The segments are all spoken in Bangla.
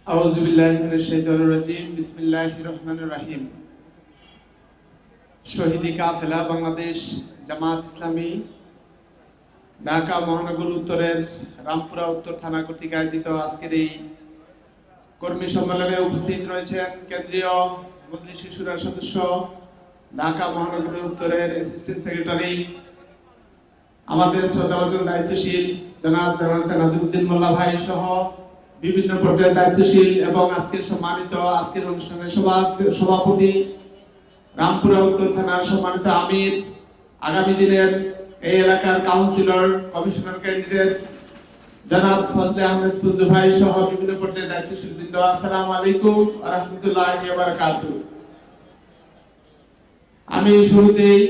আউযু বিল্লাহি মিনাশ শাইতানির রাজিম। বিসমিল্লাহির রহমানির রহিম। শহীদি কাফেলা বাংলাদেশ জামাত ইসলামী ঢাকা মহানগর উত্তরের রামপুরা উত্তর থানা কর্তৃক আয়োজিত আজকের এই কর্মী সম্মেলনে উপস্থিত রয়েছেন কেন্দ্রীয় মজলিস শুরার সদস্য, ঢাকা মহানগর উত্তরের অ্যাসিস্ট্যান্ট সেক্রেটারি, আমাদের শ্রদ্ধাভাজন দায়িত্বশীল জনাব জনতা নাজিরউদ্দিন মোল্লা ভাই সহ বিভিন্ন পর্যায়ের দায়িত্বশীল এবং আজকের অনুষ্ঠানের সভাপতি, রামপুরা উত্তর থানার সম্মানিত আমির, আগামী দিনের এই এলাকার কাউন্সিলর, কমিশনার ক্যান্ডিডেট জনাব ফজলে আহমেদ ফজলু ভাই সহ বিভিন্ন পর্যায়ের দায়িত্বশীল বৃন্দ, আসসালামু আলাইকুম ওয়া রাহমাতুল্লাহি ওয়া বারাকাতুহু। আমি শুরুতেই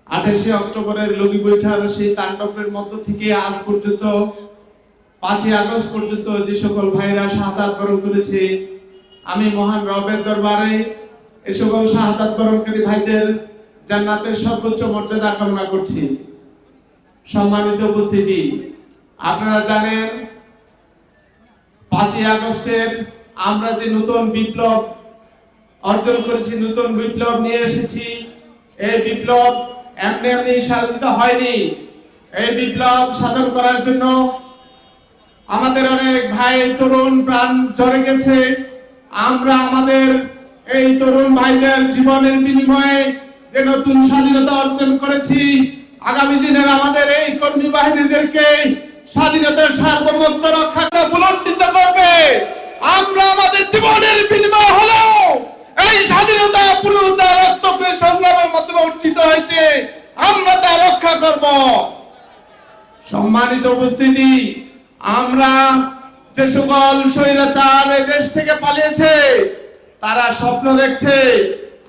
28শে অক্টোবরের লগি বৈঠার সেই তাণ্ডবের মধ্য থেকে আজ পর্যন্ত 5ই আগস্ট পর্যন্ত যে সকল ভাইরা শাহাদাত বরণ করেছে, আমি মহান রবের দরবারে এই সকল শাহাদাত বরণকারী ভাইদের জান্নাতের সর্বোচ্চ মর্যাদা কামনা করছি। সম্মানিত উপস্থিতি, আপনারা জানেন 5ই আগস্টের আমরা যে নতুন বিপ্লব অর্জন করেছি, নতুন বিপ্লব নিয়ে এসেছি, এই বিপ্লব এমনি সাধিত হয়নি। এই বিপ্লব সাধন করার জন্য আমাদের অনেক ভাই তরুণ প্রাণ ঝরে গেছে। আমরা আমাদের এই তরুণ ভাইদের জীবনের বিনিময়ে যে নতুন স্বাধীনতা অর্জন করেছি, আগামী দিনের আমাদের এই কর্মী বাহিনীদেরকে স্বাধীনতার সার্বভৌমত্ব রক্ষাকে বুলন্দিত করবে। আমরা আমাদের জীবনের বিনিময় হলো এই স্বাধীনতা পুনরুদ্ধার রক্তকে সংগ্রামের মাধ্যমে অর্জিত হয়েছে, আমরা তা রক্ষা করব। সম্মানিত উপস্থিতি, আমরা যে সকল স্বৈরাচার এই দেশ থেকে পালিয়েছে, তারা স্বপ্ন দেখছে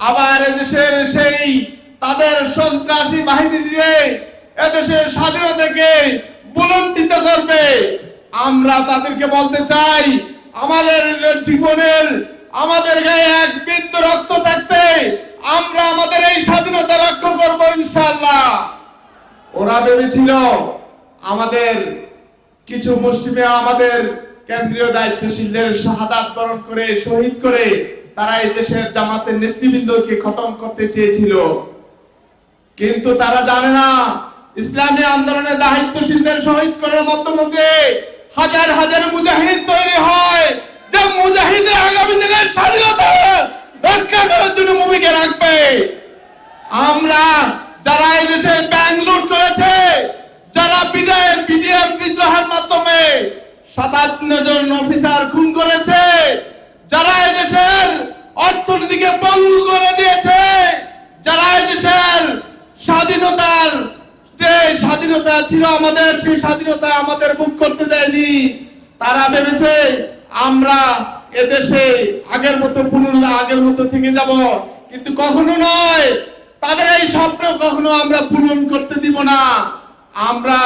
আবার এদেশের সেই তাদের সন্ত্রাসী বাহিনী দিয়ে এদেশের স্বাধীনতাকে বুলন্দিত করবে। আমরা তাদেরকে বলতে চাই, আমাদের জীবনের আমাদের গায়ে এক বিন্দু রক্ত থাকতে আমরা আমাদের এই স্বাধীনতা রক্ষা করব ইনশাআল্লাহ। ওরা ভেবেছিল আমাদের কিছু মুসলিমে আমাদের কেন্দ্রীয় দায়িত্বশীলদের শাহাদাত বরণ করে শহীদ করে তারা এই দেশের জামাতের নেতৃবৃন্দকে খতম করতে চেয়েছিল, কিন্তু তারা জানে না ইসলামী আন্দোলনের দায়িত্বশীলদের শহীদ করার মাধ্যমে হাজার হাজার মুজাহিদ তৈরি হয়, যে মুজাহিদরা আগামী দিনের স্বাধীনতা রক্ষা করার জন্য ভূমিকা রাখবে। আমরা যারা এই দেশের ব্যাংক লুট করেছে, যারা বিডিআর বিদ্রোহের মাধ্যমে 57 জন অফিসার খুন করেছে, যারা এই দেশের অর্থনীতিকে পঙ্গু করে দিয়েছে, যারা এই দেশের স্বাধীনতার যে স্বাধীনতা ছিল আমাদের, সেই স্বাধীনতা আমাদের ভোগ করতে দেয়নি, তারা ভেবেছে আমরা এদেশে আগের মতো থেকে যাব, কিন্তু কখনো নয়। তাদের এই স্বপ্ন কখনো আমরা পূরণ করতে দিব না। আমরা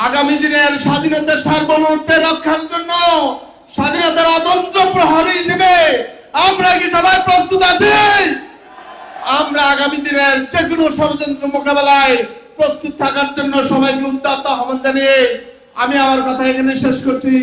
আগামী দিনের স্বাধীনতার সার্বভৌমত্বের রক্ষার জন্য স্বাধীনতার অতন্ত্র প্রহরী হিসেবে আমরা কি সবাই প্রস্তুত আছি? আমরা আগামী দিনের যে কোনো ষড়যন্ত্র মোকাবেলায় প্রস্তুত থাকার জন্য সবাইকে উদ্যত আহ্বান জানিয়ে আমি আমার কথা এখানে শেষ করছি।